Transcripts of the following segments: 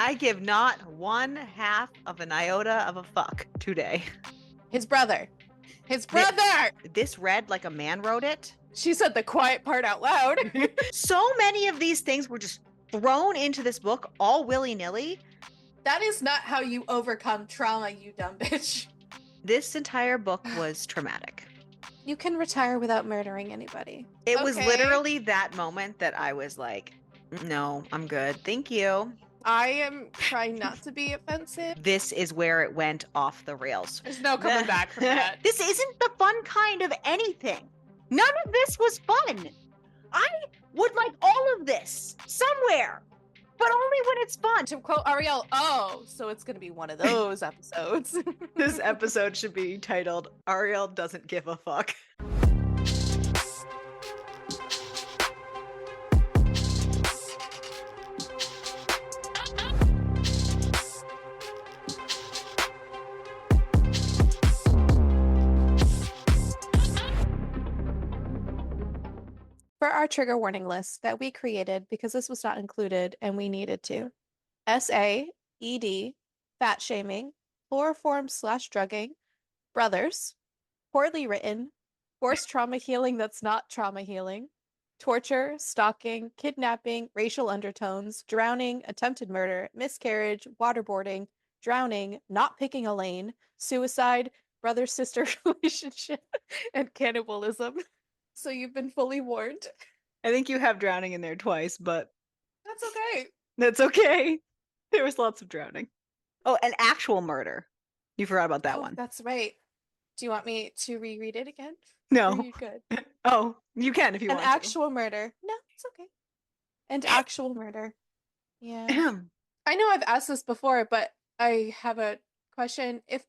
I give not one half of an iota of a fuck today. His brother. His brother! This read like a man wrote it. She said the quiet part out loud. So many of these things were just thrown into this book all willy-nilly. That is not how you overcome trauma, you dumb bitch. This entire book was traumatic. You can retire without murdering anybody. It was literally that moment that I was like, no, I'm good. Thank you. I am trying not to be offensive. This is where it went off the rails. There's no coming back from that. This isn't the fun kind of anything. None of this was fun. I would like all of this somewhere, but only when it's fun. To quote Arielle, oh, so it's going to be one of those episodes. This episode should be titled, Arielle Doesn't Give a Fuck. For our trigger warning list that we created because this was not included and we needed to. SAED, fat shaming, chloroform/drugging, brothers, poorly written, forced trauma healing that's not trauma healing, torture, stalking, kidnapping, racial undertones, drowning, attempted murder, miscarriage, waterboarding, drowning, not picking a lane, suicide, brother-sister relationship, and cannibalism. So you've been fully warned. I think you have drowning in there twice, but That's okay. that's okay. There was lots of drowning. Oh, and actual murder. You forgot about that one. That's right. Do you want me to reread it again? No. Are you good? Oh, you can if you want An actual murder. No, it's okay. And actual murder. Yeah. to. I know I've asked this before, but I have a question. If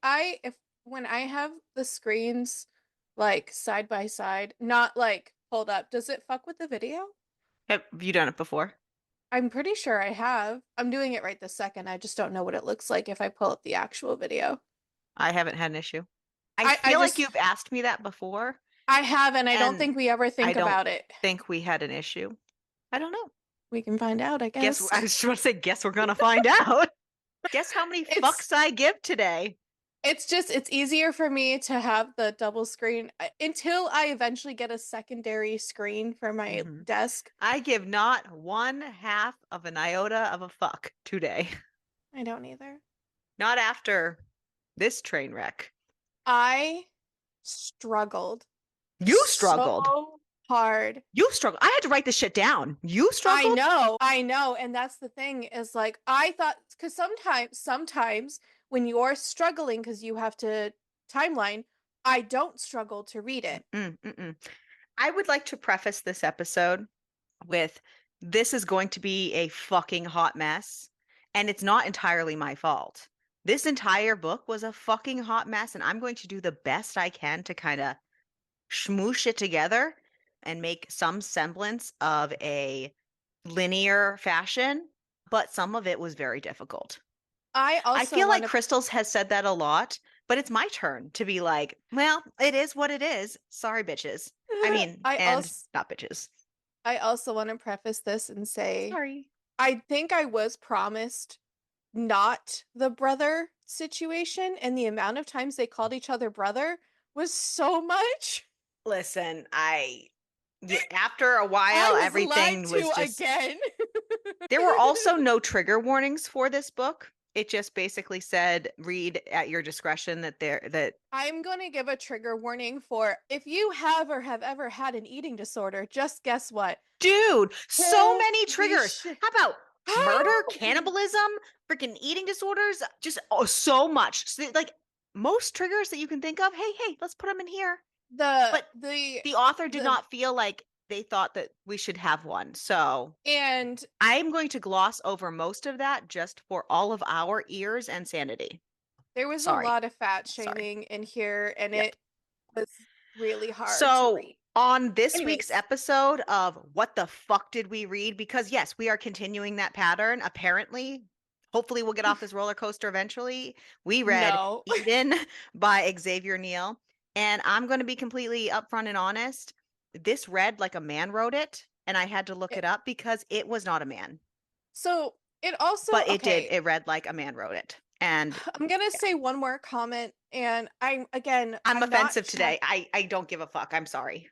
when I have the screens like side by side, not like pulled up, does it fuck with the video? Have you done it before? I'm pretty sure I have. I'm doing it right this second. I just don't know what it looks like if I pull up the actual video. I haven't had an issue. I feel like you've asked me that before. I have, and I don't And think we ever think about it. Think we had an issue. I don't know. We can find out, I guess. I was just about to say, guess we're gonna find out. Guess how many fucks I give today. It's easier for me to have the double screen until I eventually get a secondary screen for my desk. I give not one half of an iota of a fuck today. I don't either. Not after this train wreck. I struggled. You struggled so hard. You struggled. I had to write this shit down. You struggled. I know. And that's the thing is like, I thought, because sometimes when you're struggling because you have to timeline, I don't struggle to read it. I would like to preface this episode with, this is going to be a fucking hot mess, and it's not entirely my fault. This entire book was a fucking hot mess, and I'm going to do the best I can to kind of smoosh it together and make some semblance of a linear fashion, but some of it was very difficult. I feel like Crystals has said that a lot, but it's my turn to be like, well, it is what it is. Sorry, bitches. I mean, not bitches. I also want to preface this and say, sorry. I think I was promised not the brother situation, and the amount of times they called each other brother was so much. Listen, after a while, everything was just again. There were also no trigger warnings for this book. It just basically said, read at your discretion that I'm going to give a trigger warning for if you have or have ever had an eating disorder, just guess what? Dude, so many triggers. How about murder, cannibalism, freaking eating disorders? Just so much. So, like most triggers that you can think of, hey, let's put them in here. But the author did not feel like they thought that we should have one. So, and I'm going to gloss over most of that just for all of our ears and sanity. There was a lot of fat shaming in here, and it was really hard to read. On this week's episode of What the Fuck Did We Read? Because yes, we are continuing that pattern. Apparently, hopefully we'll get off this roller coaster eventually. We read Eden by Xavier Neal. And I'm going to be completely upfront and honest. This read like a man wrote it, and I had to look it up because it was not a man. So It also, but okay, it read like a man wrote it. And I'm gonna yeah, say one more comment, and I'm I'm not offensive today. I don't give a fuck. I'm sorry.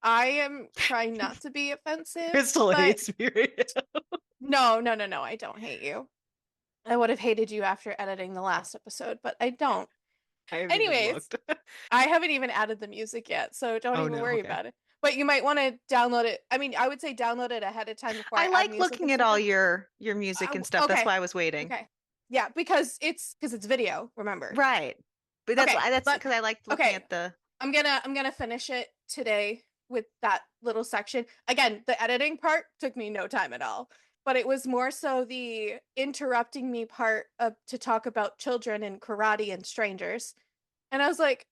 I am trying not to be offensive, Crystal but hates me right now. no, no, no, no, I don't hate you. I would have hated you after editing the last episode, but I don't. I haven't even Anyways, looked. I haven't even added the music yet, so don't Oh even no, worry okay. about it. But you might want to download it. I mean, I would say download it ahead of time before I I add like music looking and at stuff all in. your music and stuff. That's Okay. why I was waiting. Okay. Yeah, because it's video, remember. Right. But Okay, that's but because I like looking okay. at the I'm gonna finish it today with that little section. Again, the editing part took me no time at all, but it was more so the interrupting me part of to talk about children and karate and strangers. And I was like,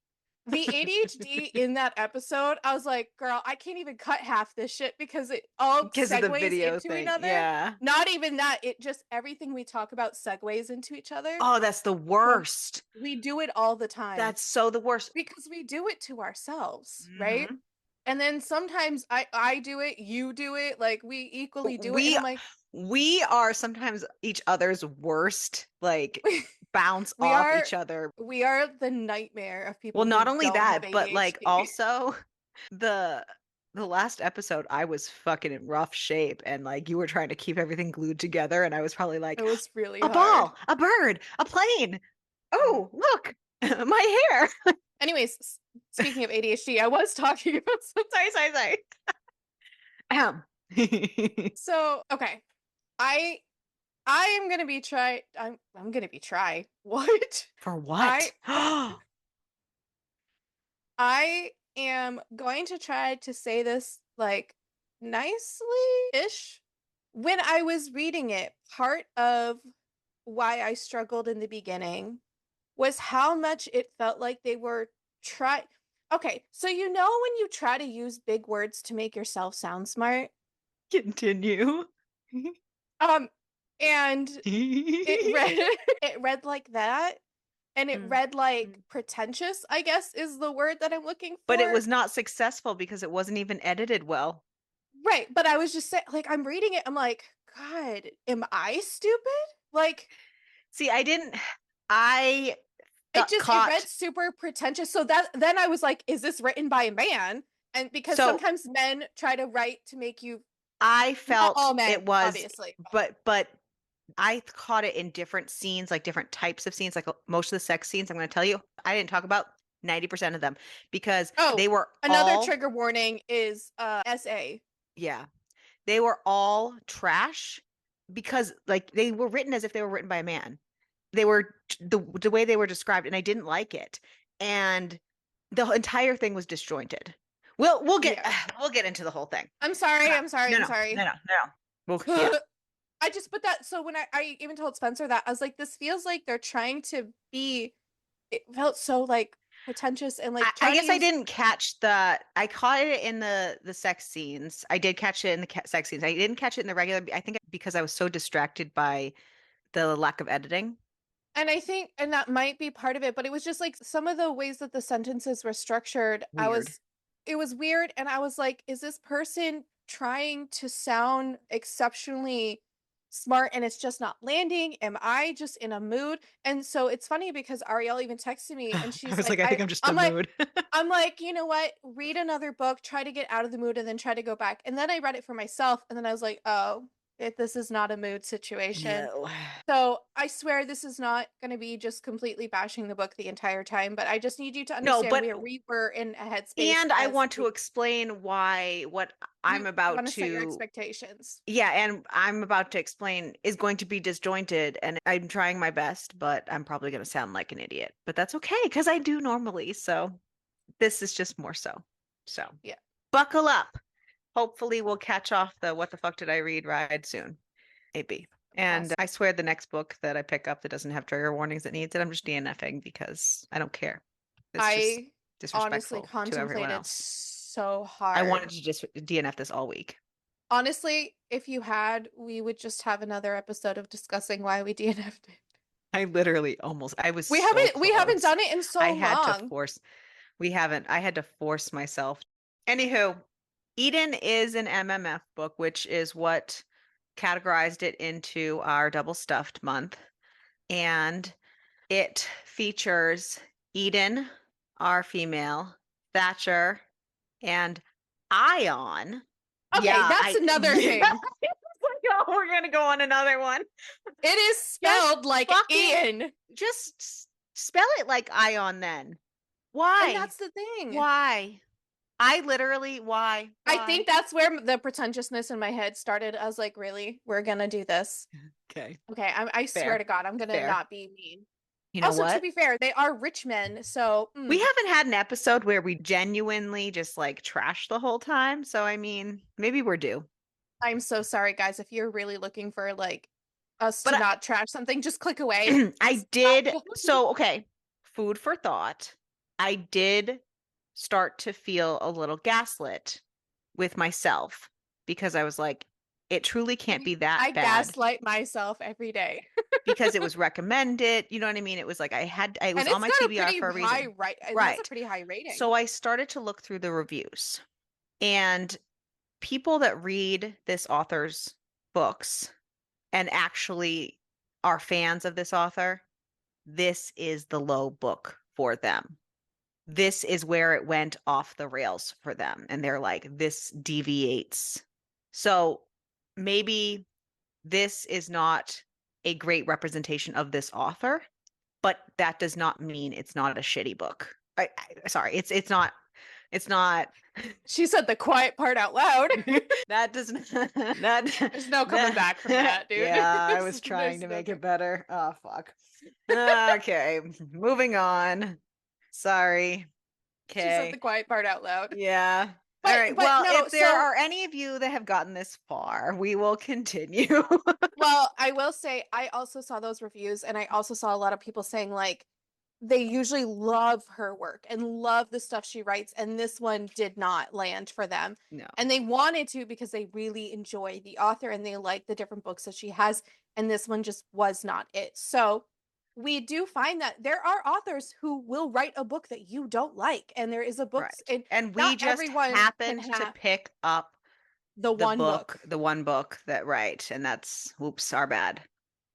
the ADHD in that episode, I was like, girl, I can't even cut half this shit because it all because of the segues video into thing. another. Yeah. Not even that, it just everything we talk about segues into each other. Oh, that's the So worst. we do it all the time That's so the worst. because we do it to ourselves, right? Hmm. And then sometimes I do it, you do it, like we equally do it, and We I'm like, we are sometimes each other's worst, like bounce we off are each other. we are the nightmare of Well, people not who only don't have that, but like ADHD. also the the last episode I was fucking in rough shape and like you were trying to keep everything glued together and I was probably It like was really a hard. ball, a bird, a plane. Oh, look, my hair. Anyways, speaking of ADHD, I was talking about Sorry. Ahem. so okay. I I am gonna be try I'm gonna be try. What? For I what? I am going to try to say this like nicely-ish. When I was reading it, part of why I struggled in the beginning was how much it felt like they were try okay, so you know when you try to use big words to make yourself sound smart? Continue. Um, and it read it read like that, and it Mm. read like pretentious, I guess is the word that I'm looking But it for. was not successful because it wasn't even edited well. Right, but I was just saying, like, I'm reading it, I'm like, God, am I stupid? Like, See, I didn't, I got it read caught. super pretentious. So that then I was like, is this written by a man? And because So sometimes men try to write to make you I not felt all it men, was, obviously. but I caught it in different scenes, like different types of scenes, like most of the sex scenes. I'm going to tell you, I didn't talk about 90% of them because Oh, they were another all, trigger warning is SA. yeah, they were all trash because like they were written as if they were written by a man. They were the way they were described, and I didn't like it. And the entire thing was disjointed. We'll get Yeah. we'll get into the whole thing. I'm sorry, I'm sorry, No, I'm no, no, sorry. no, no. Well, yeah. I just put that so when I even told Spencer that I was like, this feels like they're trying to be it felt so like pretentious and like I trying to guess I use didn't catch I caught it in the sex scenes. I did catch it in the sex scenes. I didn't catch it in the regular. I think because I was so distracted by the lack of editing. and I think and that might be part of it, but it was just like some of the ways that the sentences were structured, Weird. it was weird and I was like, is this person trying to sound exceptionally smart and it's just not landing? Am I just in a mood? And so it's funny because Arielle even texted me and I she's was like, like, I think I'm just in a mood. I'm like, you know what? Read another book, try to get out of the mood, and then try to go back. And then I read it for myself, and then I was like, oh, this is not a mood situation. No. So I swear this is not going to be just completely bashing the book the entire time, but I just need you to No, understand but where we were in a headspace and I as want to explain why what you I'm about want to set your to, expectations. yeah, and I'm about to explain is going to be disjointed, and I'm trying my best, but I'm probably going to sound like an idiot. But that's okay because I do normally. So this is just more so. So Yeah. buckle up. Hopefully, we'll catch off the what the fuck did I read ride soon. Maybe. And Awesome. I swear the next book that I pick up that doesn't have trigger warnings that needs it, I'm just DNFing because I don't care. It's just I honestly disrespectful to everyone contemplated else. so I wanted hard. to just DNF this all week. Honestly, if you had, we would just have another episode of discussing why we DNF'd it. I literally almost, I was We so haven't close. done it in I so had to long. force, we haven't, I had to force myself. Anywho, Eden is an MMF book, which is what categorized it into our double stuffed month, and it features Eden, our female, Thatcher, and Ion. Okay, Yeah, that's another thing. oh, we're gonna go on another one. It is spelled like Ian. Just spell it like Ion then. And Why? that's the thing. Why? I literally, why? I think that's where the pretentiousness in my head started. I was like, really? We're gonna do this? Okay. Okay, I swear to God, I'm gonna not be mean. You know Also, what? to be fair, they are rich men, so We haven't had an episode where we genuinely just like trash the whole time. So, I mean, maybe we're due. I'm so sorry, guys. If you're really looking for like us But to not trash something, just click away. I did. So, okay, food for thought. I did start to feel a little gaslit with myself because I was like, it truly can't be that I bad gaslight myself every day. because it was recommended. You know what I mean? It was like I was And on it's my got a TBR pretty for a high reason. it has a pretty high rating. So I started to look through the reviews, and people that read this author's books and actually are fans of this author, this is the low book for them. This is where it went off the rails for them. And they're like, this deviates. So maybe this is not a great representation of this author, but that does not mean it's not a shitty book. Sorry, it's not. She said the quiet part out loud. That doesn't. That There's no coming back from that, dude. Yeah, I was trying to make it better. Oh fuck. Okay, moving on. Sorry. She said Okay. the quiet part out loud. Yeah. But, All right. but Well, no, if there are any of you that have gotten this far, we will continue. well, I will say I also saw those reviews, and I also saw a lot of people saying like they usually love her work and love the stuff she writes, and this one did not land for them. No. And they wanted to because they really enjoy the author and they like the different books that she has, and this one just was not it. So we do find that there are authors who will write a book that you don't like, and there is a book, and we not just everyone happened can to have pick up the one book. the one book that and that's oops, our bad.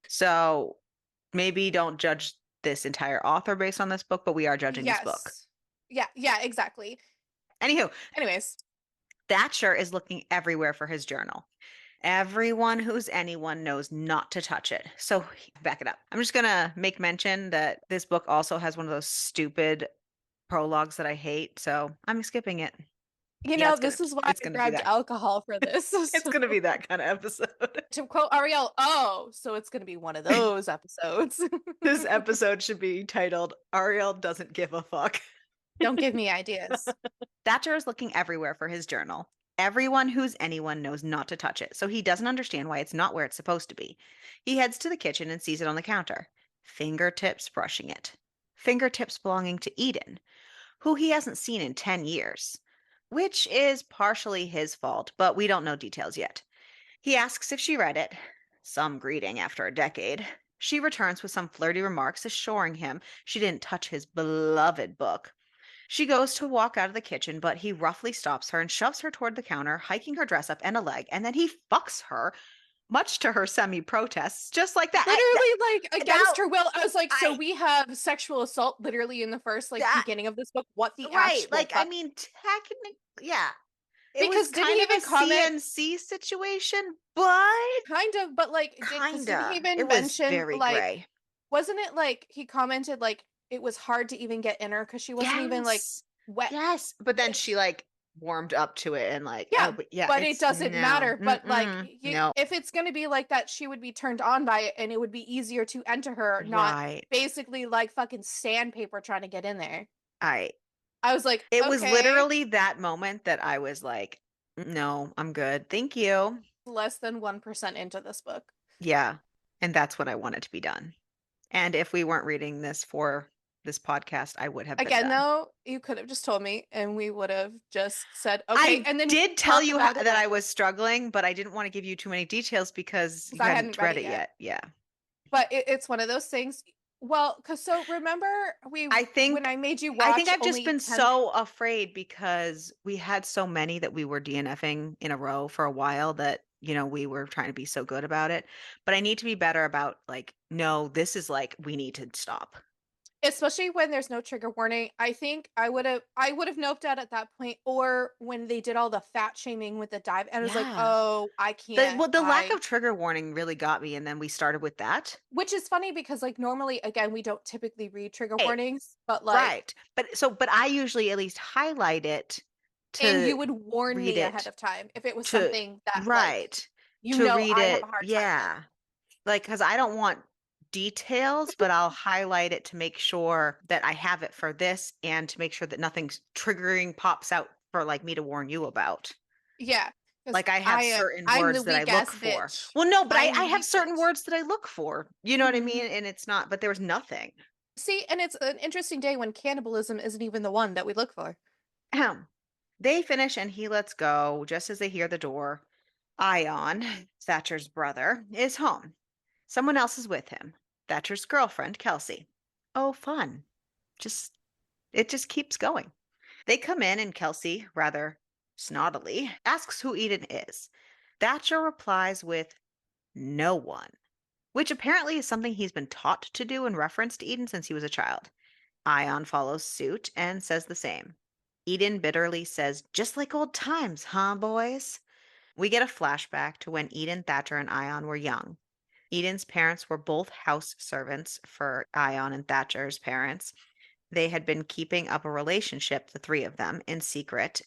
So maybe don't judge this entire author based on this book, but we are judging this book. Yeah, exactly. Anyways, Thatcher is looking everywhere for his journal. Everyone who's anyone knows not to touch it. So back it up. I'm just going to make mention that this book also has one of those stupid prologues that I hate. So I'm skipping it. You know, this is why I grabbed alcohol for this. It's going to be that kind of episode. To quote Arielle, oh, so it's going to be one of those episodes. This episode should be titled, Arielle Doesn't Give a Fuck. Don't give me ideas. Thatcher is looking everywhere for his journal. Everyone who's anyone knows not to touch it, so he doesn't understand why it's not where it's supposed to be. He heads to the kitchen and sees it on the counter. Fingertips brushing it. Fingertips belonging to Eden, who he hasn't seen in 10 years. Which is partially his fault, but we don't know details yet. He asks if she read it. Some greeting after a decade. She returns with some flirty remarks assuring him she didn't touch his beloved book. She goes to walk out of the kitchen, but he roughly stops her and shoves her toward the counter, hiking her dress up and a leg, and then he fucks her, much to her semi-protests, just like that. Literally, against her will. I was like, so we have sexual assault literally in the first, beginning of this book. What the actual fuck? I mean, technically, yeah. It because was kind of a CNC situation, but kind of, but did he even mention very gray. Wasn't it like he commented like it was hard to even get in her because she wasn't even wet? Yes, but then she warmed up to it and but it doesn't matter. But if it's gonna be like that, she would be turned on by it, and it would be easier to enter her, not basically like fucking sandpaper trying to get in there. I was like, it was literally that moment that I was like, no, I'm good. Thank you. Less than 1% into this book. Yeah. And that's what I wanted to be done. And if we weren't reading this for this podcast, I would have been done. Though, you could have just told me and we would have just said, okay. And then did tell you that I was struggling, but I didn't want to give you too many details because you hadn't read it yet. Yeah. But it's one of those things. Well, remember when I made you watch, I think I've just been so afraid because we had so many that we were DNFing in a row for a while that we were trying to be so good about it. But I need to be better about like, no, this is like, we need to stop. Especially when there's no trigger warning. I think I would have noped out at that point, or when they did all the fat shaming with the dive, and I was like, Yeah. oh, I can't. The lack I of trigger warning really got me, and then we started with that. Which is funny because like normally again we don't typically read trigger Hey, warnings, but like right. But I usually at least highlight it and to you would warn read me ahead it of time if it was to something that like right. To read I have a it. hard time with. Yeah. Like, because I don't want details, but I'll highlight it to make sure that I have it for this and to make sure that nothing's triggering pops out for like me to warn you about. Yeah, because Like I have certain I'm the words that I weak look ass for. bitch. Well, no, but I'm I the have weak certain bitch. words that I look for. You know what I Hmm. mean? And it's not, but there was nothing. See, and it's an interesting day when cannibalism isn't even the one that we look for. Ahem. They finish and he lets go just as they hear the door. Ion, Thatcher's brother, is home. Someone else is with him. Thatcher's girlfriend, Kelsey. Oh, fun. Just it just keeps going. They come in and Kelsey, rather snottily, asks who Eden is. Thatcher replies with no one, which apparently is something he's been taught to do in reference to Eden since he was a child. Ion follows suit and says the same. Eden bitterly says, just like old times, huh, boys? We get a flashback to when Eden, Thatcher, and Ion were young. Eden's parents were both house servants for Ion and Thatcher's parents. They had been keeping up a relationship, the three of them, in secret.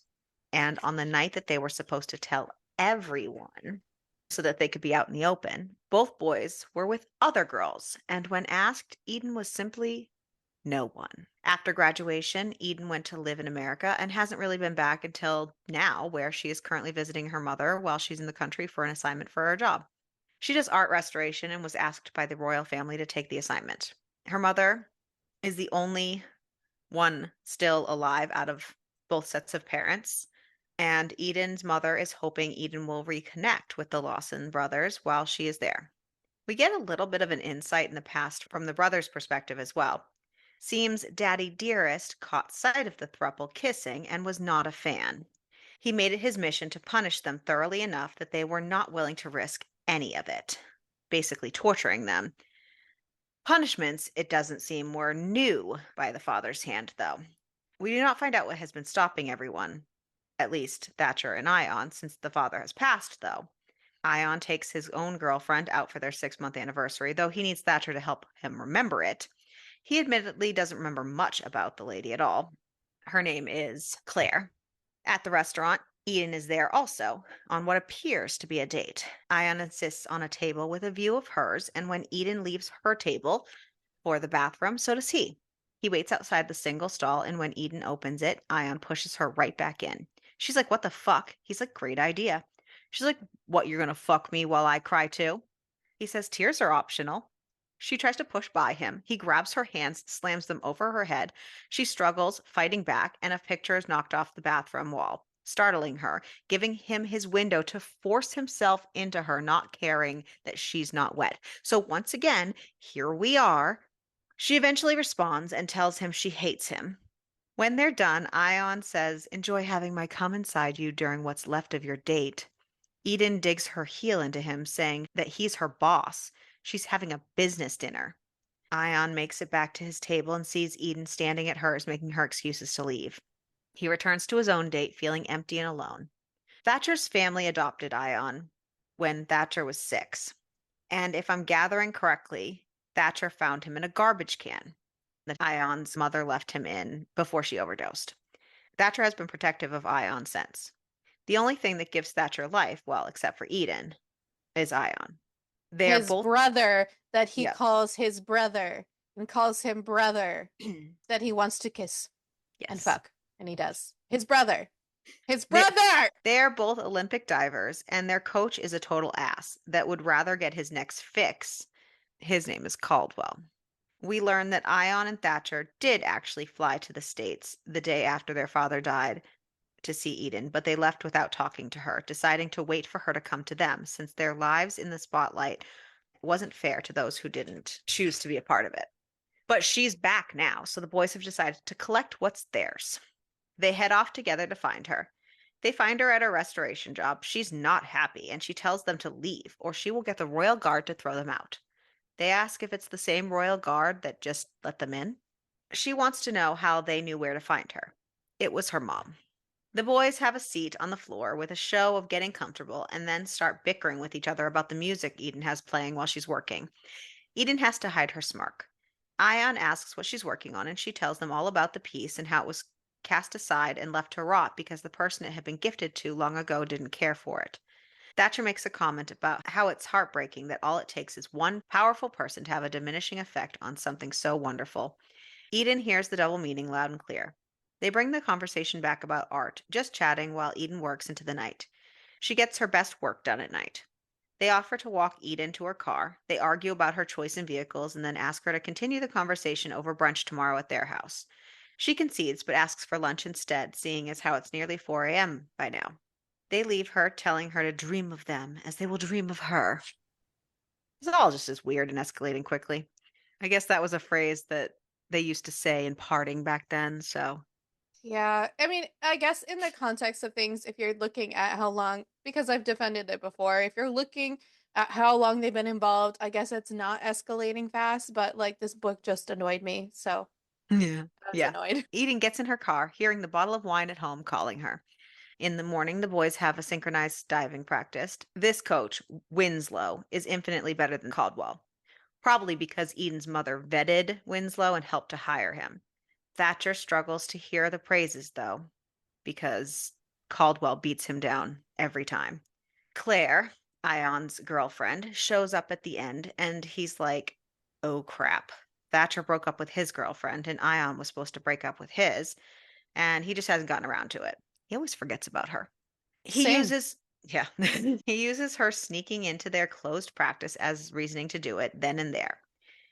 And on the night that they were supposed to tell everyone so that they could be out in the open, both boys were with other girls. And when asked, Eden was simply no one. After graduation, Eden went to live in America and hasn't really been back until now, where she is currently visiting her mother while she's in the country for an assignment for her job. She does art restoration and was asked by the royal family to take the assignment. Her mother is the only one still alive out of both sets of parents. And Eden's mother is hoping Eden will reconnect with the Lawson brothers while she is there. We get a little bit of an insight in the past from the brothers' perspective as well. Seems Daddy Dearest caught sight of the throuple kissing and was not a fan. He made it his mission to punish them thoroughly enough that they were not willing to risk any of it, basically torturing them. Punishments, it doesn't seem, were new by the father's hand, though. We do not find out what has been stopping everyone, at least Thatcher and Ion, since the father has passed, though. Ion takes his own girlfriend out for their 6 month anniversary, though he needs Thatcher to help him remember it. He admittedly doesn't remember much about the lady at all. Her name is Claire. At the restaurant, Eden is there also, on what appears to be a date. Ion insists on a table with a view of hers, and when Eden leaves her table for the bathroom, so does he. He waits outside the single stall, and when Eden opens it, Ion pushes her right back in. She's like, what the fuck? He's like, great idea. She's like, what, you're gonna fuck me while I cry too? He says tears are optional. She tries to push by him. He grabs her hands, slams them over her head. She struggles, fighting back, and a picture is knocked off the bathroom wall, startling her, giving him his window to force himself into her, not caring that she's not wet. So once again, here we are. She eventually responds and tells him she hates him. When they're done, Ion says, enjoy having my come inside you during what's left of your date. Eden digs her heel into him, saying that he's her boss. She's having a business dinner. Ion makes it back to his table and sees Eden standing at hers, making her excuses to leave. He returns to his own date, feeling empty and alone. Thatcher's family adopted Ion when Thatcher was 6. And if I'm gathering correctly, Thatcher found him in a garbage can that Ion's mother left him in before she overdosed. Thatcher has been protective of Ion since. The only thing that gives Thatcher life, well, except for Eden, is Ion. They're His both, brother that he yep. calls his brother and calls him brother that he wants to kiss and Yes. fuck. And he does. His brother. His They, brother! they're both Olympic divers, and their coach is a total ass that would rather get his next fix. His name is Caldwell. We learn that Ion and Thatcher did actually fly to the States the day after their father died to see Eden, but they left without talking to her, deciding to wait for her to come to them, since their lives in the spotlight wasn't fair to those who didn't choose to be a part of it. But she's back now, so the boys have decided to collect what's theirs. They head off together to find her. They find her at a restoration job. She's not happy, and she tells them to leave, or she will get the royal guard to throw them out. They ask if it's the same royal guard that just let them in. She wants to know how they knew where to find her. It was her mom. The boys have a seat on the floor with a show of getting comfortable and then start bickering with each other about the music Eden has playing while she's working. Eden has to hide her smirk. Ion asks what she's working on, and she tells them all about the piece and how it was cast aside and left to rot because the person it had been gifted to long ago didn't care for it. Thatcher makes a comment about how it's heartbreaking that all it takes is one powerful person to have a diminishing effect on something so wonderful. Eden hears the double meaning loud and clear. They bring the conversation back about art, just chatting while Eden works into the night. She gets her best work done at night. They offer to walk Eden to her car. They argue about her choice in vehicles and then ask her to continue the conversation over brunch tomorrow at their house. She concedes but asks for lunch instead, seeing as how it's nearly 4 a.m. by now. They leave her, telling her to dream of them as they will dream of her. It's all just as weird and escalating quickly. I guess that was a phrase that they used to say in parting back then, so. Yeah, I mean, I guess in the context of things, if you're looking at how long, because I've defended it before, if you're looking at how long they've been involved, I guess it's not escalating fast, but like this book just annoyed me, so Yeah. I was Yeah. annoyed. Eden gets in her car, hearing the bottle of wine at home calling her. In the morning, the boys have a synchronized diving practice. This coach, Winslow, is infinitely better than Caldwell, probably because Eden's mother vetted Winslow and helped to hire him. Thatcher struggles to hear the praises, though, because Caldwell beats him down every time. Claire, Ion's girlfriend, shows up at the end, and he's like, oh crap. Thatcher broke up with his girlfriend, and Ion was supposed to break up with his, and he just hasn't gotten around to it. He always forgets about her. He Same. uses, yeah, he uses her sneaking into their closed practice as reasoning to do it then and there.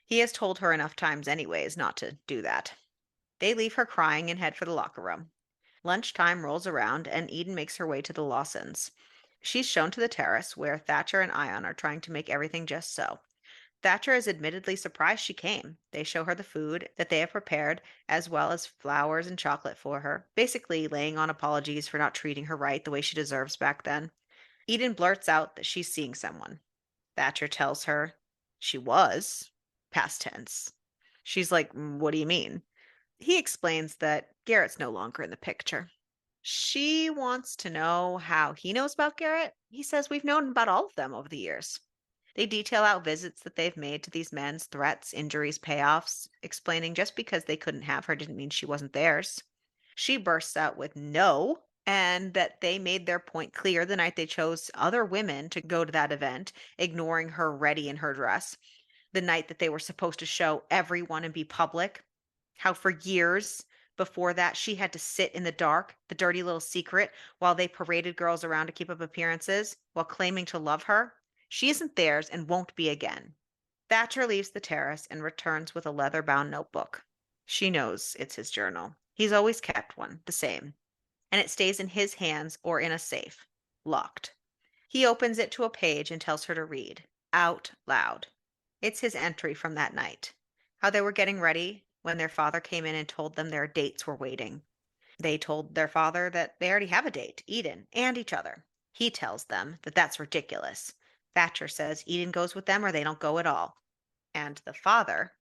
He has told her enough times, anyways, not to do that. They leave her crying and head for the locker room. Lunchtime rolls around, and Eden makes her way to the Lawsons. She's shown to the terrace, where Thatcher and Ion are trying to make everything just so. Thatcher is admittedly surprised she came. They show her the food that they have prepared, as well as flowers and chocolate for her, basically laying on apologies for not treating her right the way she deserves back then. Eden blurts out that she's seeing someone. Thatcher tells her she was, past tense. She's like, what do you mean? He explains that Garrett's no longer in the picture. She wants to know how he knows about Garrett. He says we've known about all of them over the years. They detail out visits that they've made to these men's threats, injuries, payoffs, explaining just because they couldn't have her didn't mean she wasn't theirs. She bursts out with no, and that they made their point clear the night they chose other women to go to that event, ignoring her ready in her dress, the night that they were supposed to show everyone and be public. How for years before that she had to sit in the dark, the dirty little secret, while they paraded girls around to keep up appearances, while claiming to love her. She isn't theirs and won't be again. Thatcher leaves the terrace and returns with a leather bound notebook. She knows it's his journal. He's always kept one, the same, and it stays in his hands or in a safe, locked. He opens it to a page and tells her to read, out loud. It's his entry from that night. How they were getting ready when their father came in and told them their dates were waiting. They told their father that they already have a date, Eden, and each other. He tells them that that's ridiculous. Thatcher says Eden goes with them or they don't go at all. And the father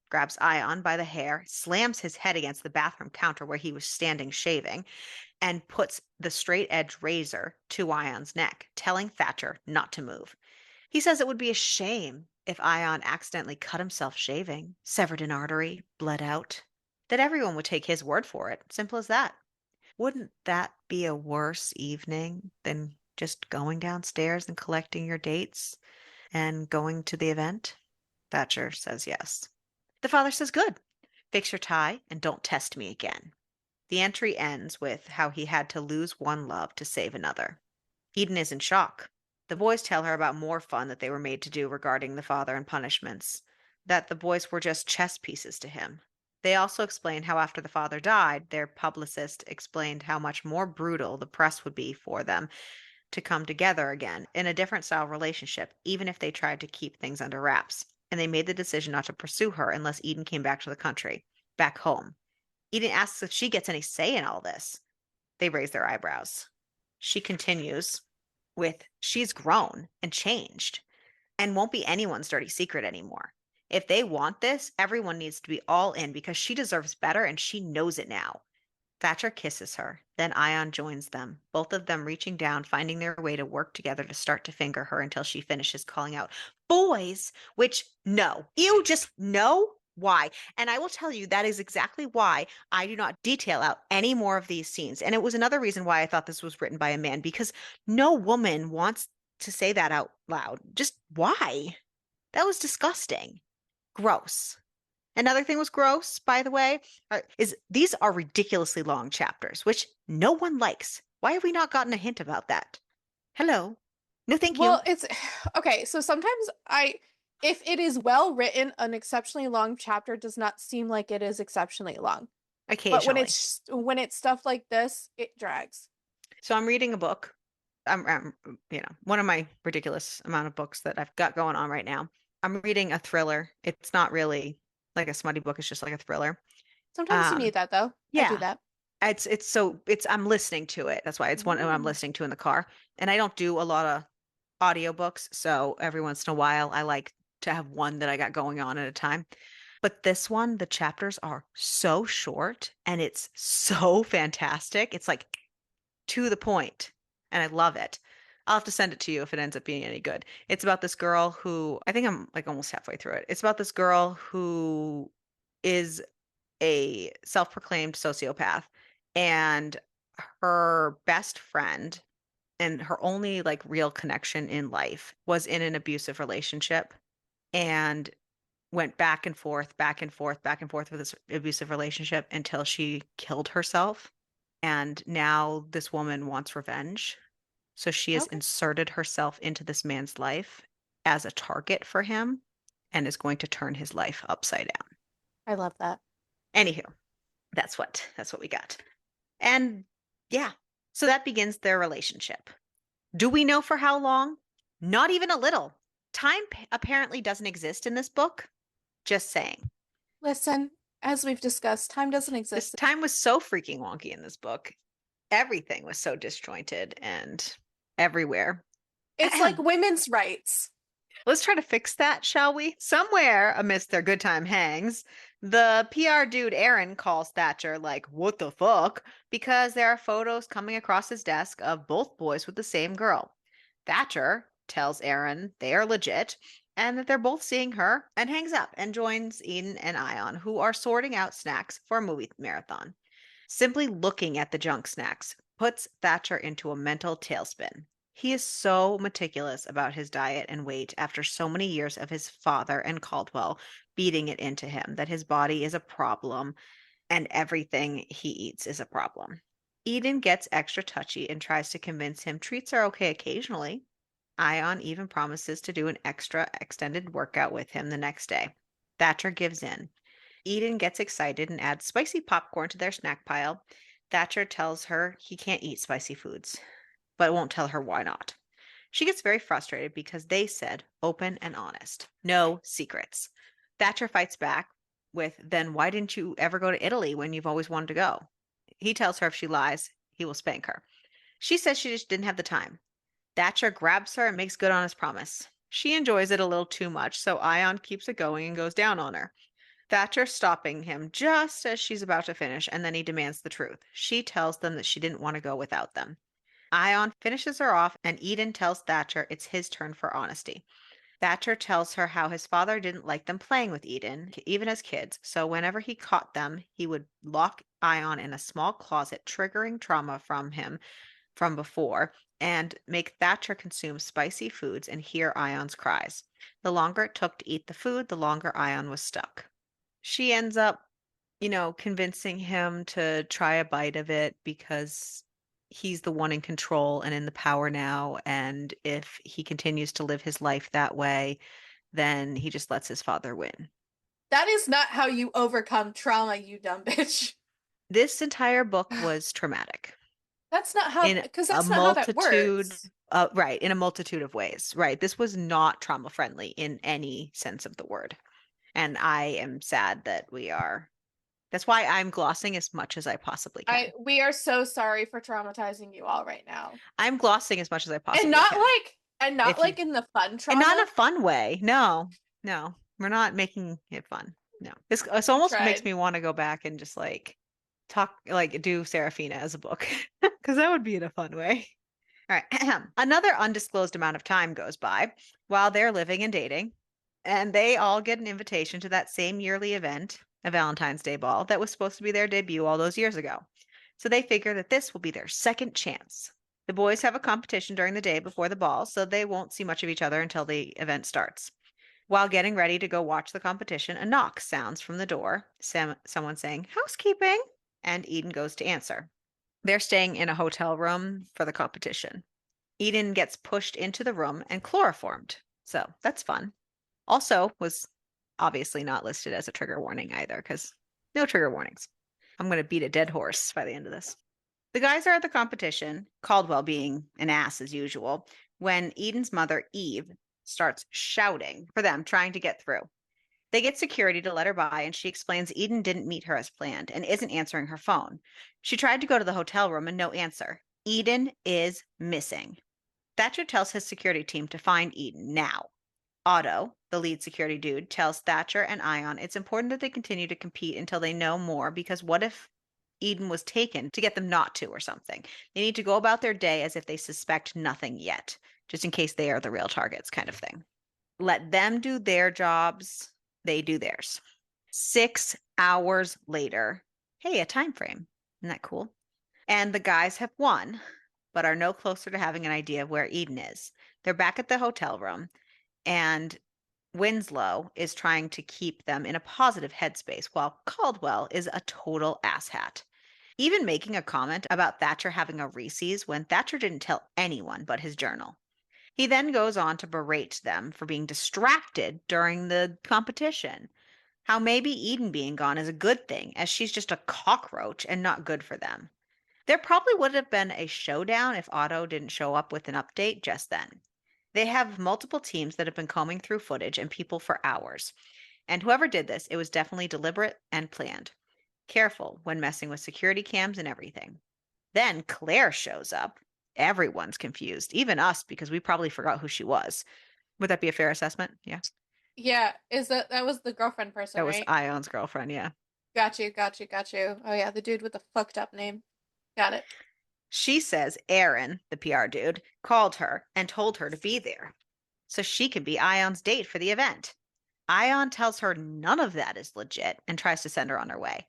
grabs Ion by the hair, slams his head against the bathroom counter where he was standing shaving, and puts the straight edge razor to Ion's neck, telling Thatcher not to move. He says it would be a shame if Ion accidentally cut himself shaving, severed an artery, bled out, that everyone would take his word for it. Simple as that. Wouldn't that be a worse evening than just going downstairs and collecting your dates and going to the event? Thatcher says yes. The father says, good. Fix your tie and don't test me again. The entry ends with how he had to lose one love to save another. Eden is in shock. The boys tell her about more fun that they were made to do regarding the father and punishments, that the boys were just chess pieces to him. They also explain how after the father died, their publicist explained how much more brutal the press would be for them to come together again in a different style relationship, even if they tried to keep things under wraps. And they made the decision not to pursue her unless Eden came back to the country, back home. Eden asks if she gets any say in all this. They raise their eyebrows. She continues with, she's grown and changed and won't be anyone's dirty secret anymore. If they want this, everyone needs to be all in because she deserves better and she knows it now. Thatcher kisses her. Then Ion joins them, both of them reaching down, finding their way to work together to start to finger her until she finishes calling out, boys, which no, you just no. Why? And I will tell you that is exactly why I do not detail out any more of these scenes. And it was another reason why I thought this was written by a man because no woman wants to say that out loud. Just why? That was disgusting. Gross. Another thing was gross, by the way, is these are ridiculously long chapters, which no one likes. Why have we not gotten a hint about that? Hello. No, thank you. Well, it's okay. So sometimes if it is well written, an exceptionally long chapter does not seem like it is exceptionally long. But Occasionally. when it's stuff like this, it drags. So I'm reading a book. One of my ridiculous amount of books that I've got going on right now. I'm reading a thriller. It's not really like a smutty book. It's just like a thriller. Sometimes you Um, need that though. I do yeah, that. it's I'm listening to it. That's why it's one I'm Mm. listening to in the car. And I don't do a lot of audiobooks, so every once in a while I like to have one that I got going on at a time. But this one, the chapters are so short and it's so fantastic. It's like to the point, and I love it. I'll have to send it to you if it ends up being any good. It's about this girl who I think I'm like almost halfway through it. It's about this girl who is a self-proclaimed sociopath, and her best friend and her only like real connection in life was in an abusive relationship and went back and forth, back and forth, back and forth with this abusive relationship until she killed herself. And now this woman wants revenge. So she has Okay. inserted herself into this man's life as a target for him and is going to turn his life upside down. I love that. Anywho, that's what we got. And yeah, so that begins their relationship. Do we know for how long? Not even a little. Time apparently doesn't exist in this book. Just saying. Listen, as we've discussed, time doesn't This exist. time was so freaking wonky in this book. Everything was so disjointed and everywhere. It's like women's rights. Let's try to fix that, shall we? Somewhere amidst their good time hangs, the PR dude Aaron calls Thatcher like, what the fuck? Because there are photos coming across his desk of both boys with the same girl. Thatcher tells Aaron they are legit and that they're both seeing her and hangs up and joins Eden and Ion, who are sorting out snacks for a movie marathon. Simply looking at the junk snacks puts Thatcher into a mental tailspin. He is so meticulous about his diet and weight after so many years of his father and Caldwell beating it into him that his body is a problem and everything he eats is a problem. Eden gets extra touchy and tries to convince him treats are okay occasionally. Ion even promises to do an extra extended workout with him the next day. Thatcher gives in. Eden gets excited and adds spicy popcorn to their snack pile. Thatcher tells her he can't eat spicy foods, but won't tell her why not. She gets very frustrated because they said open and honest. No secrets. Thatcher fights back with, then why didn't you ever go to Italy when you've always wanted to go? He tells her if she lies, he will spank her. She says she just didn't have the time. Thatcher grabs her and makes good on his promise. She enjoys it a little too much, so Ion keeps it going and goes down on her. Thatcher stopping him just as she's about to finish, and then he demands the truth. She tells them that she didn't want to go without them. Ion finishes her off, and Eden tells Thatcher it's his turn for honesty. Thatcher tells her how his father didn't like them playing with Eden, even as kids, so whenever he caught them, he would lock Ion in a small closet, triggering trauma from him from before, and make Thatcher consume spicy foods and hear Ion's cries. The longer it took to eat the food, the longer Ion was stuck. She ends up, convincing him to try a bite of it because he's the one in control and in the power now. And if he continues to live his life that way, then he just lets his father win. That is not how you overcome trauma, you dumb bitch. This entire book was traumatic That's not how, in because a that's not how that multitude, works. right, in a multitude of ways. Right. This was not trauma friendly in any sense of the word. And I am sad that we are That's why I'm glossing as much as I possibly can. We are so sorry for traumatizing you all right now. I'm glossing as much as I And possibly not can. like and not If you like in the fun And not in trauma. a fun way. No, no, we're not making it fun. No, this We almost makes tried. me want to go back and just like talk, like do Serafina as a book because that would be in a fun way. All right. Another undisclosed amount of time goes by while they're living and dating, and they all get an invitation to that same yearly event, a Valentine's Day ball, that was supposed to be their debut all those years ago. So they figure that this will be their second chance. The boys have a competition during the day before the ball, so they won't see much of each other until the event starts. While getting ready to go watch the competition, a knock sounds from the door, someone saying, "Housekeeping," and Eden goes to answer. They're staying in a hotel room for the competition. Eden gets pushed into the room and chloroformed. So that's fun. Also, was obviously not listed as a trigger warning either, because no trigger warnings. I'm going to beat a dead horse by the end of this. The guys are at the competition, Caldwell being an ass as usual, when Eden's mother, Eve, starts shouting for them, trying to get through. They get security to let her by, and she explains Eden didn't meet her as planned and isn't answering her phone. She tried to go to the hotel room and no answer. Eden is missing. Thatcher tells his security team to find Eden now. Otto, the lead security dude, tells Thatcher and Ion it's important that they continue to compete until they know more because what if Eden was taken to get them not to or something? They need to go about their day as if they suspect nothing yet, just in case they are the real targets, kind of thing. Let them do their jobs, they do theirs. 6 hours later, hey, a time frame. Isn't that cool? And the guys have won, but are no closer to having an idea of where Eden is. They're back at the hotel room, and Winslow is trying to keep them in a positive headspace, while Caldwell is a total asshat. Even making a comment about Thatcher having a Reese's when Thatcher didn't tell anyone but his journal. He then goes on to berate them for being distracted during the competition. How maybe Eden being gone is a good thing, as she's just a cockroach and not good for them. There probably would have been a showdown if Otto didn't show up with an update just then. They have multiple teams that have been combing through footage and people for hours. And whoever did this, it was definitely deliberate and planned. Careful when messing with security cams and everything. Then Claire shows up. Everyone's confused, even us, because we probably forgot who she was. Would that be a fair assessment? Yeah. Yeah, is that was the girlfriend person, That was right? Ion's girlfriend. Yeah. Got you, got you, got you. Oh yeah, the dude with the fucked up name. Got it. She says Aaron, the PR dude, called her and told her to be there so she could be Ion's date for the event. Ion tells her none of that is legit and tries to send her on her way.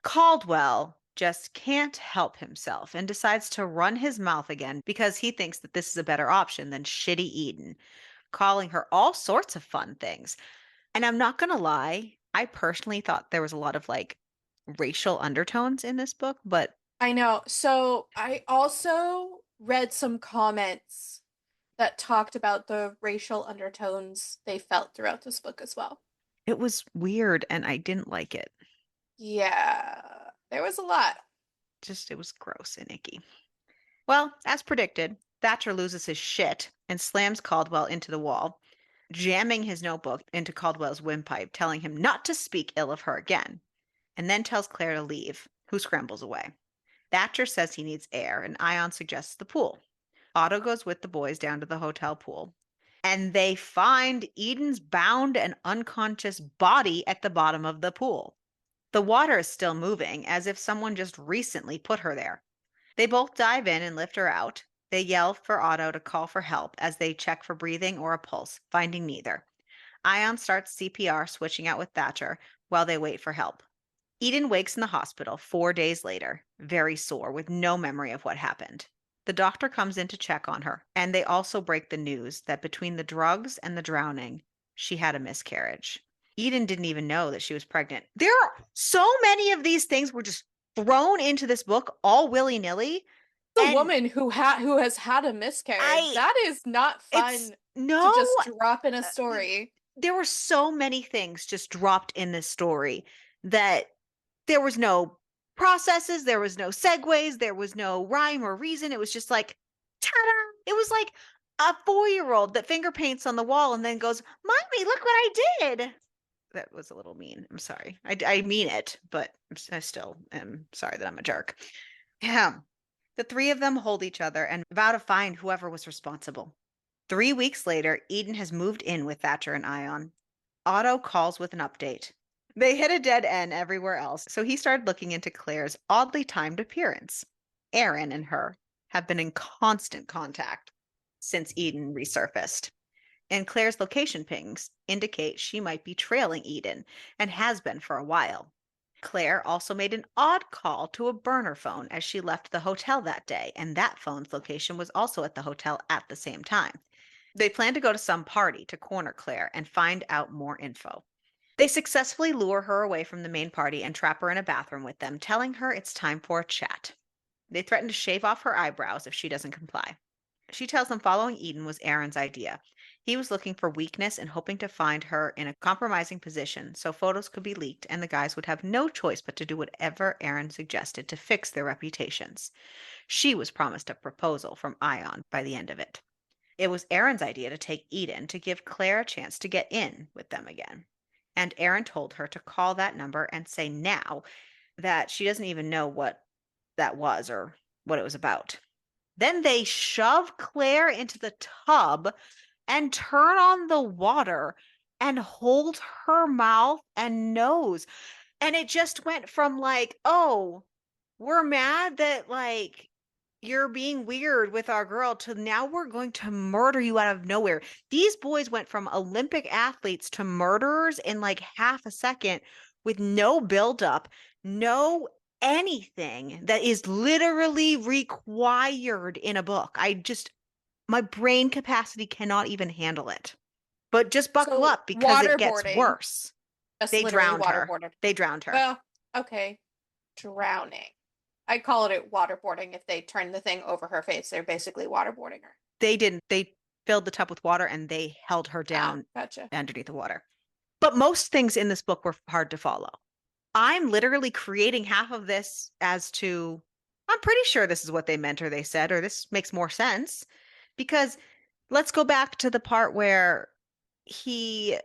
Caldwell just can't help himself and decides to run his mouth again because he thinks that this is a better option than shitty Eden, calling her all sorts of fun things. And I'm not going to lie, I personally thought there was a lot of like racial undertones in this book, but I know. So I also read some comments that talked about the racial undertones they felt throughout this book as well. it was weird and I didn't like it. Yeah, there was a lot. Just, it was gross and icky. Well, as predicted, Thatcher loses his shit and slams Caldwell into the wall, jamming his notebook into Caldwell's windpipe, telling him not to speak ill of her again, and then tells Claire to leave, who scrambles away. Thatcher says he needs air, and Ion suggests the pool. Otto goes with the boys down to the hotel pool, and they find Eden's bound and unconscious body at the bottom of the pool. The water is still moving, as if someone just recently put her there. They both dive in and lift her out. They yell for Otto to call for help as they check for breathing or a pulse, finding neither. Ion starts CPR, switching out with Thatcher while they wait for help. Eden wakes in the hospital 4 days later, very sore, with no memory of what happened. The doctor comes in to check on her, and they also break the news that between the drugs and the drowning, she had a miscarriage. Eden didn't even know that she was pregnant. There are so many of these things were just thrown into this book all willy-nilly. The And woman who has had a miscarriage. I That is not it's fun to no just drop in a uh, story. there were so many things just dropped in this story that there was no processes, there was no segues, there was no rhyme or reason. It was just like, ta-da! It was like a 4-year-old that finger paints on the wall and then goes, "Mommy, look what I did." That was a little mean. I'm sorry. I mean it, but I still am sorry that I'm a jerk. Yeah. The three of them hold each other and vow to find whoever was responsible. 3 weeks later, Eden has moved in with Thatcher and Ion. Otto calls with an update. They hit a dead end everywhere else, so he started looking into Claire's oddly timed appearance. Aaron and her have been in constant contact since Eden resurfaced, and Claire's location pings indicate she might be trailing Eden and has been for a while. Claire also made an odd call to a burner phone as she left the hotel that day, and that phone's location was also at the hotel at the same time. They plan to go to some party to corner Claire and find out more info. They successfully lure her away from the main party and trap her in a bathroom with them, telling her it's time for a chat. They threaten to shave off her eyebrows if she doesn't comply. She tells them following Eden was Aaron's idea. He was looking for weakness and hoping to find her in a compromising position so photos could be leaked and the guys would have no choice but to do whatever Aaron suggested to fix their reputations. She was promised a proposal from Ion by the end of it. It was Aaron's idea to take Eden to give Claire a chance to get in with them again. And Aaron told her to call that number and say now that she doesn't even know what that was or what it was about. Then they shove Claire into the tub and turn on the water and hold her mouth and nose. And it just went from like, oh, we're mad that like you're being weird with our girl to now we're going to murder you out of nowhere. These boys went from Olympic athletes to murderers in like half a second with no buildup, no anything that is literally required in a book. My brain capacity cannot even handle it. But just buckle So up because it gets waterboarding, worse. just They literally drowned her. waterboarded. They drowned her. Well, okay, drowning. I call it waterboarding if they turn the thing over her face. They're basically waterboarding her. They didn't. They filled the tub with water and they held her Ah, down gotcha. underneath the water. But most things in this book were hard to follow. I'm literally creating half of this as to, I'm pretty sure this is what they meant or they said, or this makes more sense. Because let's go back to the part where he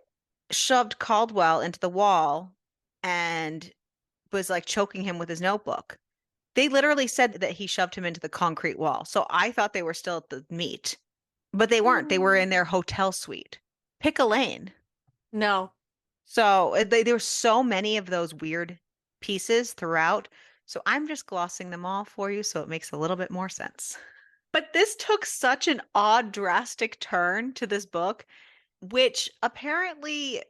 shoved Caldwell into the wall and was like choking him with his notebook. They literally said that he shoved him into the concrete wall. So I thought they were still at the meet, but they weren't. They were in their hotel suite. Pick a lane. No. So there were so many of those weird pieces throughout. So I'm just glossing them all for you so it makes a little bit more sense. But this took such an odd, drastic turn to this book, which apparently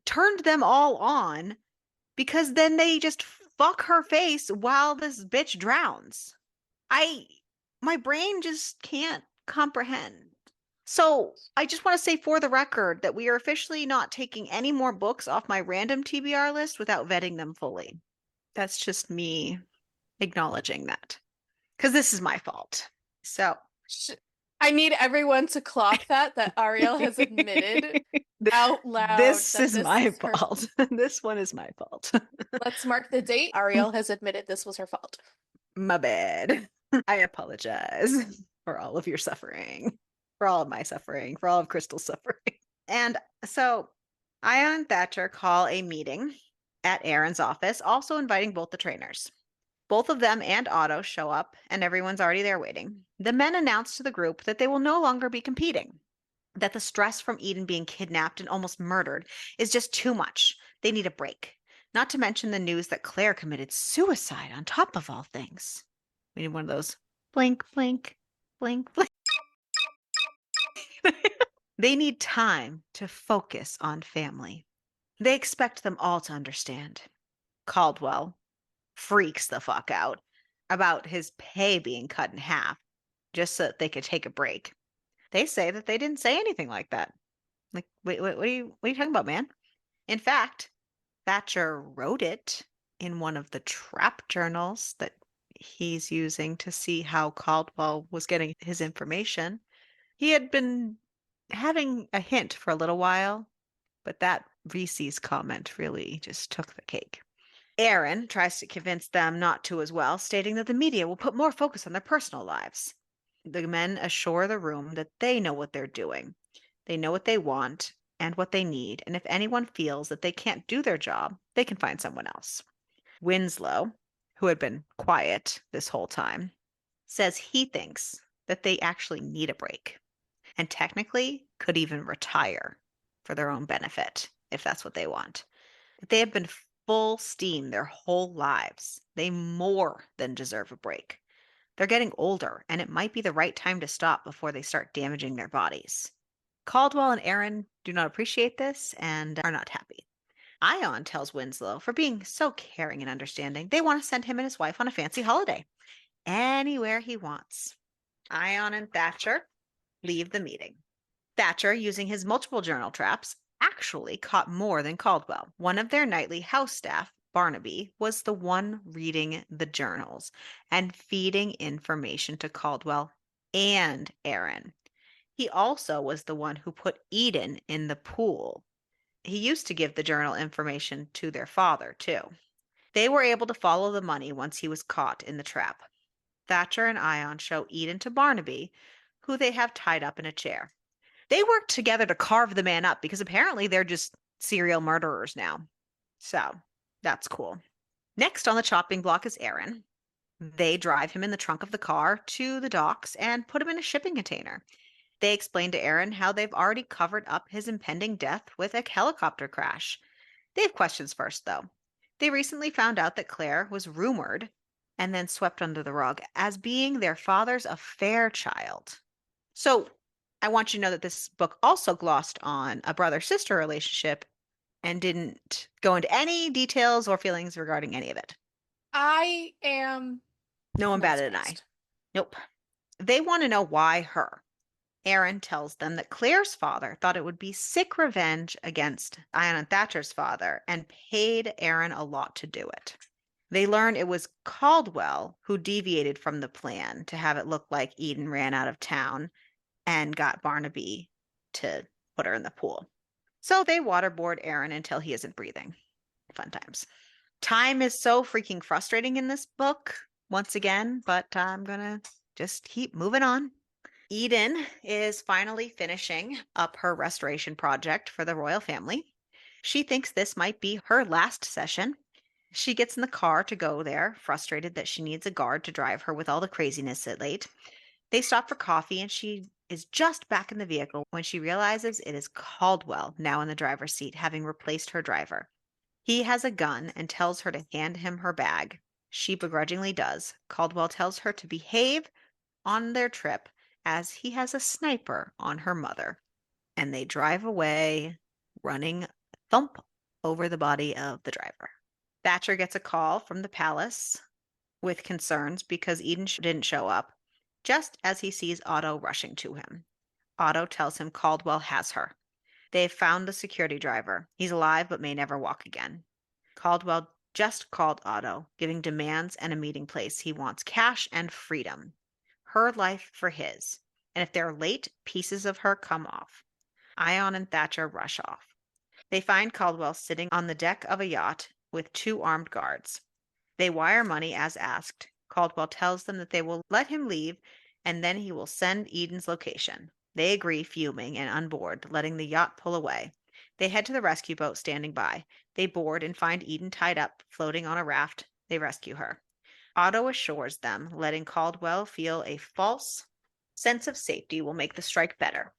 turned them all on because then they just fuck her face while this bitch drowns. I, my brain just can't comprehend. So I just want to say for the record that we are officially not taking any more books off my random TBR list without vetting them fully. That's just me acknowledging that because this is my fault. So I need everyone to clock that Arielle has admitted out loud this that is this my is her. fault. This one is my fault. Let's mark the date. Arielle has admitted this was her fault. My bad. I apologize for all of your suffering, for all of my suffering, for all of Crystal's suffering. And so Ion and Thatcher call a meeting at Aaron's office, also inviting both the trainers. Both of them and Otto show up, and everyone's already there waiting. The men announce to the group that they will no longer be competing, that the stress from Eden being kidnapped and almost murdered is just too much. They need a break. Not to mention the news that Claire committed suicide on top of all things. We need one of those blink, blink, blink, blink. They need time to focus on family. They expect them all to understand. Caldwell freaks the fuck out about his pay being cut in half just so that they could take a break. They say that they didn't say anything like that. Like, wait, what are you talking about, man? In fact, Thatcher wrote it in one of the trap journals that he's using to see how Caldwell was getting his information. He had been having a hint for a little while, but that Reese's comment really just took the cake. Aaron tries to convince them not to as well, stating that the media will put more focus on their personal lives. The men assure the room that they know what they're doing. They know what they want, and what they need, and if anyone feels that they can't do their job, they can find someone else. Winslow, who had been quiet this whole time, says he thinks that they actually need a break and technically could even retire for their own benefit if that's what they want. They have been full steam their whole lives. They more than deserve a break. They're getting older, and it might be the right time to stop before they start damaging their bodies. Caldwell and Aaron do not appreciate this and are not happy. Ion tells Winslow, for being so caring and understanding, they want to send him and his wife on a fancy holiday anywhere he wants. Ion and Thatcher leave the meeting. Thatcher, using his multiple journal traps, actually caught more than Caldwell. One of their nightly house staff, Barnaby, was the one reading the journals and feeding information to Caldwell and Aaron. He also was the one who put Eden in the pool. He used to give the journal information to their father, too. They were able to follow the money once he was caught in the trap. Thatcher and Ion show Eden to Barnaby, who they have tied up in a chair. They work together to carve the man up because apparently they're just serial murderers now. So that's cool. Next on the chopping block is Aaron. They drive him in the trunk of the car to the docks and put him in a shipping container. They explain to Aaron how they've already covered up his impending death with a helicopter crash. They have questions first, though. They recently found out that Claire was rumored and then swept under the rug as being their father's affair child. So I want you to know that this book also glossed on a brother-sister relationship and didn't go into any details or feelings regarding any of it. I am No one batted an eye. Nope. They want to know why her. Aaron tells them that Claire's father thought it would be sick revenge against Ion and Thatcher's father and paid Aaron a lot to do it. They learn it was Caldwell who deviated from the plan to have it look like Eden ran out of town and got Barnaby to put her in the pool. So they waterboard Aaron until he isn't breathing. Fun times. Time is so freaking frustrating in this book, once again, but I'm gonna just keep moving on. Eden is finally finishing up her restoration project for the royal family. She thinks this might be her last session. She gets in the car to go there, frustrated that she needs a guard to drive her with all the craziness at late. They stop for coffee and she is just back in the vehicle when she realizes it is Caldwell now in the driver's seat, having replaced her driver. He has a gun and tells her to hand him her bag. She begrudgingly does. Caldwell tells her to behave on their trip as he has a sniper on her mother. And they drive away, running thump over the body of the driver. Thatcher gets a call from the palace with concerns because Eden didn't show up, just as he sees Otto rushing to him. Otto tells him Caldwell has her. They have found the security driver. He's alive but may never walk again. Caldwell just called Otto, giving demands and a meeting place. He wants cash and freedom. Her life for his. And if they're late, pieces of her come off. Ion and Thatcher rush off. They find Caldwell sitting on the deck of a yacht with two armed guards. They wire money as asked. Caldwell tells them that they will let him leave and then he will send Eden's location. They agree, fuming and unboard, letting the yacht pull away. They head to the rescue boat standing by. They board and find Eden tied up, floating on a raft. They rescue her. Otto assures them letting Caldwell feel a false sense of safety will make the strike better.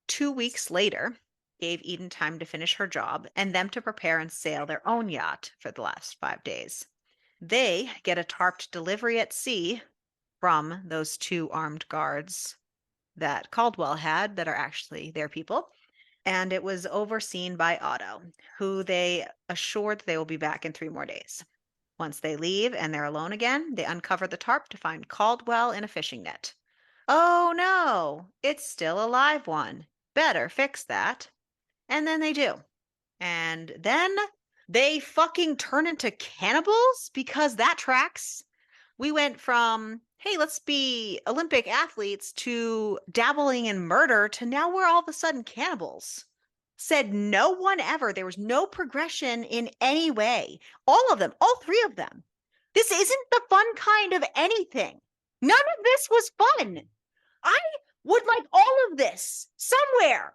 2 weeks later, gave Eden time to finish her job and them to prepare and sail their own yacht for the last 5 days. They get a tarped delivery at sea from those two armed guards that Caldwell had that are actually their people. And it was overseen by Otto, who they assured they will be back in 3 more days. Once they leave and they're alone again, they uncover the tarp to find Caldwell in a fishing net. Oh no, it's still a live one. Better fix that. And then they do. And then they fucking turn into cannibals because that tracks. We went from, hey, let's be Olympic athletes to dabbling in murder to now we're all of a sudden cannibals. Said no one ever. There was no progression in any way. All of them, all 3 of them. This isn't the fun kind of anything. None of this was fun. I would like all of this somewhere.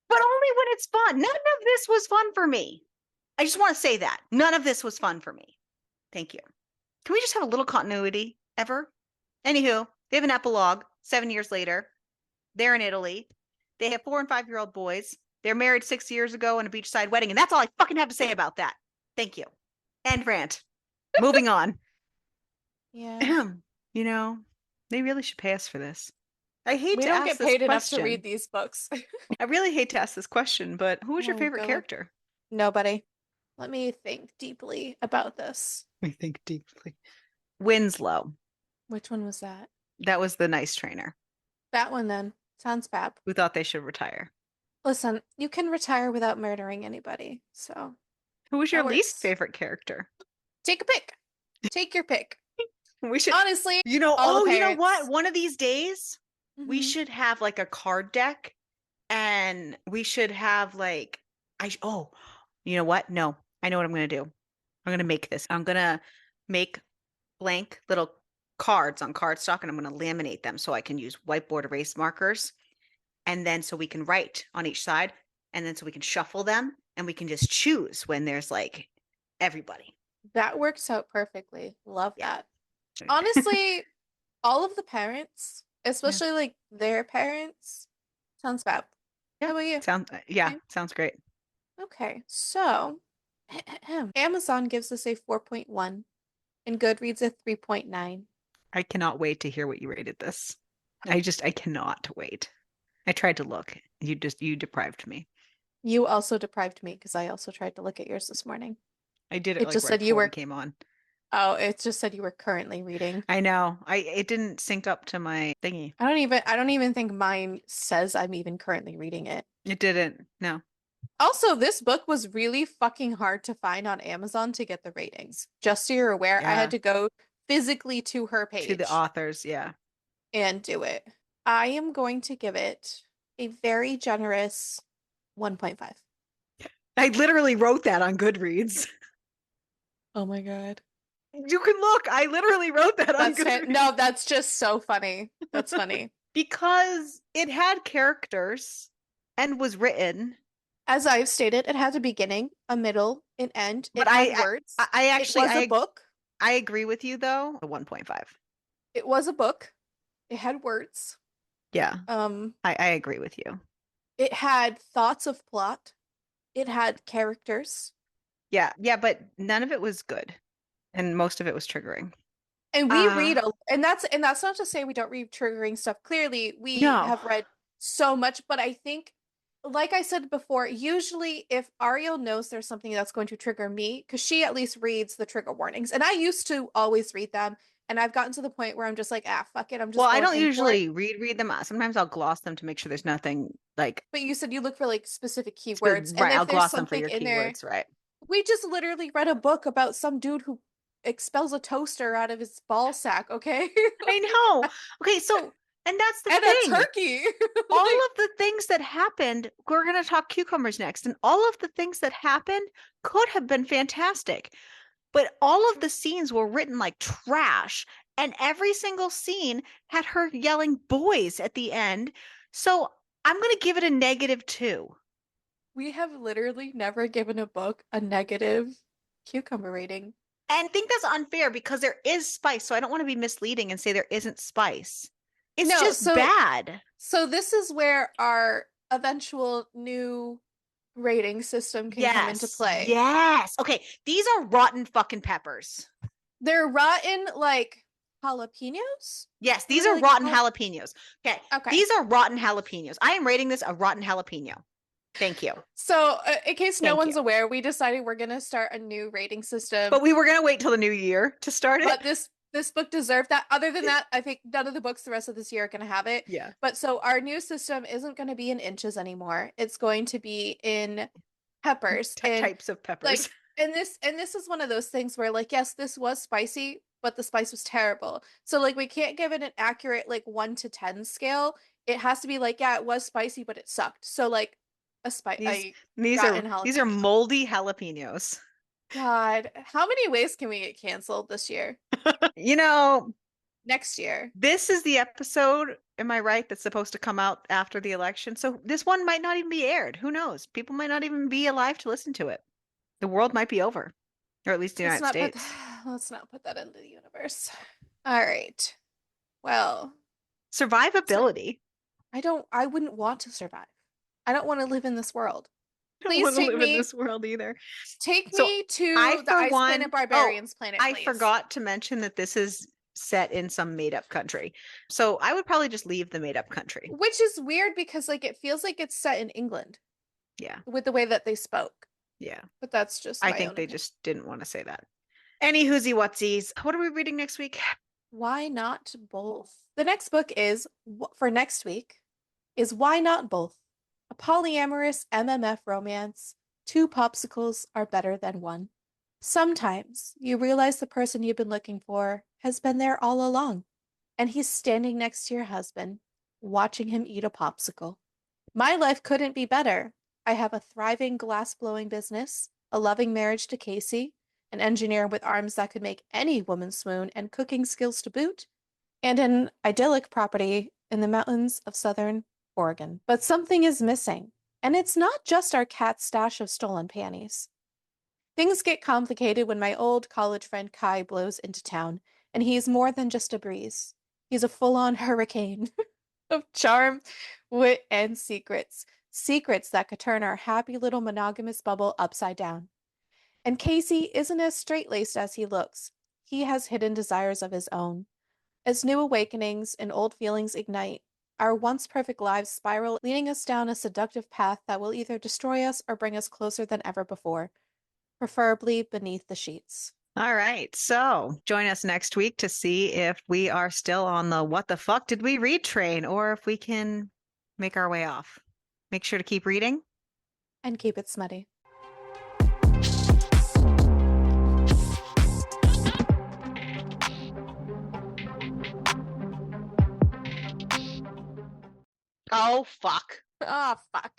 but only when it's fun. None of this was fun for me. I just want to say that. None of this was fun for me. Thank you. Can we just have a little continuity ever? Anywho, they have an epilogue 7 years later. They're in Italy. They have 4 and 5-year-old boys. They're married 6 years ago in a beachside wedding. And that's all I fucking have to say about that. Thank you. End rant. Moving on. Yeah. You know, they really should pay us for this. I hate We to don't ask get this paid enough to question. read these books. I really hate to ask this question, but who was your Oh, favorite God. character? Nobody. Let me think deeply about this. I think deeply. Winslow. Which one was that? That was the nice trainer That one then. Sounds bad. who thought they should retire. Listen, you can retire without murdering anybody, so Who was your that least works. favorite character? Take a pick. Take your pick. We should, Honestly, you know, all the you know what? parents. One of these days, we Mhm. should have like a card deck and we should have like, you know what? No, I know what I'm going to do. I'm going to make this. I'm going to make blank little cards on cardstock and I'm going to laminate them so I can use whiteboard erase markers. And then so we can write on each side and then so we can shuffle them and we can just choose when there's like everybody. That works out perfectly. Love Yeah. that. Honestly, all of the parents, especially like their parents, sounds fab. Yeah. How about you? Okay. Sounds great. Okay, so Amazon gives us a 4.1 and Goodreads a 3.9. I cannot wait to hear what you rated this. I cannot wait. I tried to look. You deprived me. You also deprived me because I also tried to look at yours this morning. I did it It like just right said you before we were, came on. oh, it just said you were currently reading. I know. It didn't sync up to my thingy. I don't even think mine says I'm even currently reading it. It didn't. No. Also, this book was really fucking hard to find on Amazon to get the ratings. Just so you're aware, I had Yeah. to go physically to her To the page authors, yeah. and do it. I am going to give it a very generous 1.5. I literally wrote that on Goodreads. Oh my God. You can look. I literally wrote that on Goodreads. No, that's just so funny. That's funny. Because it had characters and was written. As I've stated, it has a beginning, a middle, an end. But It had words. I actually It was a book. I agree with you though. A 1.5. It was a book. It had words. Yeah. I agree with you. It had thoughts of plot. It had characters. Yeah. Yeah, but none of it was good. And most of it was triggering. And we read and that's not to say we don't read triggering stuff. Clearly, we No. have read so much, but I think like I said before, usually if Arielle knows there's something that's going to trigger me, because she at least reads the trigger warnings, and I used to always read them, and I've gotten to the point where I'm just like, fuck it, I'm just Well, I going don't in for it. usually read them. Sometimes I'll gloss them to make sure there's nothing like. But you said you look for like specific keywords, and Right, if I'll there's gloss them for something your in there, keywords, right? we just literally read a book about some dude who expels a toaster out of his ball sack, okay? I know. Okay, so and that's the And thing. a turkey. All of the things that happened, we're going to talk cucumbers next, and all of the things that happened could have been fantastic. But all of the scenes were written like trash, and every single scene had her yelling boys at the end. So I'm going to give it a -2. We have literally never given a book a negative cucumber rating. And I think that's unfair because there is spice. So I don't want to be misleading and say there isn't spice. It's just bad. So this is where our eventual new rating system can come into play. Yes. Okay. These are rotten fucking peppers. They're rotten like jalapenos? Yes, these are rotten jalapenos. Okay. These are rotten jalapenos. I am rating this a rotten jalapeno. Thank you. So, in case no one's aware, we decided we're going to start a new rating system. But we were going to wait till the new year to start it. But this book deserved that. Other than that, I think none of the books the rest of this year are going to have it. Yeah. But so our new system isn't going to be in inches anymore. It's going to be in peppers. Types of peppers. Like, and this is one of those things where like, yes, this was spicy, but the spice was terrible. So like we can't give it an accurate like 1 to 10 scale. It has to be like, yeah, it was spicy, but it sucked. So like a spice. These are moldy jalapenos. God, how many ways can we get canceled this year? You know, next year. This is the episode am I right? That's supposed to come out after the election. So this one might not even be aired. Who knows? People might not even be alive to listen to it. The world might be over, or at least the Let's United not put States. let's not put that into the universe. All right. Well, sir, Survivability. I wouldn't want to survive. I don't want to live in this world. I don't Please want to take live in me this world either. take So me I, to the for Ice Planet one, oh, Barbarians planet, I please. forgot to mention that this is set in some made up country. So I would probably just leave the made up country. Which is weird because like it feels like it's set in England Yeah. with the way that they spoke. Yeah. But that's just I my think own they opinion. just didn't want to say that. Any whoosie whatsies. What are we reading next week? Why not both? The next book is for next week is Why Not Both? A polyamorous MMF romance. Two popsicles are better than one. Sometimes you realize the person you've been looking for has been there all along, and he's standing next to your husband, watching him eat a popsicle. My life couldn't be better. I have a thriving glass blowing business, a loving marriage to Casey, an engineer with arms that could make any woman swoon, and cooking skills to boot, and an idyllic property in the mountains of southern Oregon. But something is missing, and it's not just our cat's stash of stolen panties. Things get complicated when my old college friend Kai blows into town, and he's more than just a breeze. He's a full on hurricane of charm, wit, and secrets. Secrets that could turn our happy little monogamous bubble upside down. And Casey isn't as straight laced as he looks. He has hidden desires of his own. As new awakenings and old feelings ignite, our once perfect lives spiral, leading us down a seductive path that will either destroy us or bring us closer than ever before, preferably beneath the sheets. All right. So join us next week to see if we are still on the what the fuck did we read train or if we can make our way off. Make sure to keep reading. And keep it smutty. Oh, fuck. Oh, fuck.